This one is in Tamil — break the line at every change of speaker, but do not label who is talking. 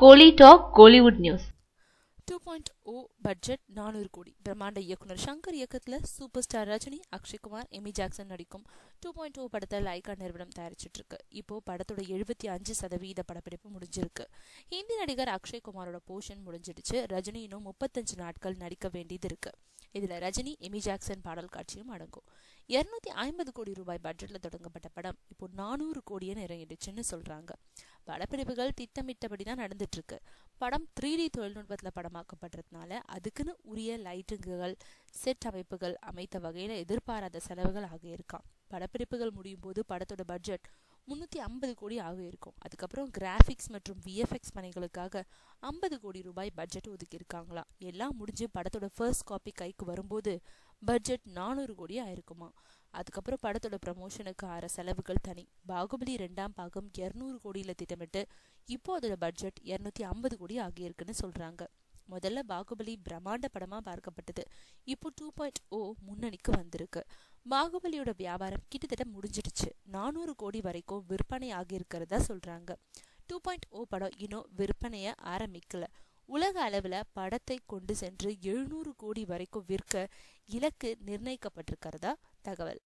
கோலி டாக் கோலிவுட் நியூஸ்.
2.0 பட்ஜெட் 400 கோடி. பிரம்மாண்ட இயக்குனர் சங்கர் இயக்கத்துல super star Rajini, Akshay Kumar, Amy Jackson நடிக்கும் 2.0 படத்தை லைகா நிறுவனம் தயாரிச்சிட்டு இருக்கு. இப்போ படத்தோட 75% படப்பிடிப்பு முடிஞ்சிருக்கு. ஹிந்தி நடிகர் அக்ஷய்குமாரோட போர்ஷன் முடிஞ்சிடுச்சு. ரஜினி இன்னும் 35 நாட்கள் நடிக்க வேண்டியது இருக்கு. இதுல ரஜினி, எமி ஜாக்சன் பாடல் காட்சியும் அடங்கும். 250 கோடி ரூபாய் பட்ஜெட்ல தொடங்கப்பட்ட படம் இப்போ 400 கோடியை நெருங்கிடுச்சுன்னு சொல்றாங்க. படப்பிடிப்புகள் திட்டமிட்டபடிதான் நடந்துட்டு இருக்கு. படம் 3D தொழில்நுட்பத்துல படமாக்கப்பட்டதுனால அதுக்குன்னு உரிய லைட்டிங்குகள், செட் அமைப்புகள் அமைத்த வகையில எதிர்பாராத செலவுகள் ஆகியிருக்காம். படப்பிடிப்புகள் முடியும் போது படத்தோட பட்ஜெட் 350 கோடி ஆகியிருக்கும். அதுக்கப்புறம் கிராபிக்ஸ் மற்றும் விஎஃப்எக்ஸ் பணிகளுக்காக 50 கோடி ரூபாய் பட்ஜெட் ஒதுக்கி இருக்காங்களா. எல்லாம் முடிஞ்சு படத்தோட ஃபர்ஸ்ட் காப்பி கைக்கு வரும்போது பட்ஜெட் 400 கோடி ஆயிருக்குமா. அதுக்கப்புறம் படத்தோட ப்ரமோஷனுக்கு ஆற செலவுகள் தனி. பாகுபலி 2ஆம் பாகம் 200 கோடியில திட்டமிட்டு இப்போ அதோட பட்ஜெட் 250 கோடி ஆகியிருக்குன்னு சொல்றாங்க. முதல்ல பாகுபலி பிரம்மாண்ட படமா பார்க்கப்பட்டது. இப்போ 2.0 முன்னணிக்கு வந்திருக்கு. பாகுபலியோட வியாபாரம் கிட்டத்தட்ட முடிஞ்சிடுச்சு. 400 கோடி வரைக்கும் விற்பனை ஆகியிருக்கிறதா சொல்றாங்க. 2.0 படம் இன்னும் விற்பனைய ஆரம்பிக்கல. உலக அளவுல படத்தை கொண்டு சென்று 700 கோடி வரைக்கும் விற்க இலக்கு நிர்ணயிக்கப்பட்டிருக்கிறதா தகவல்.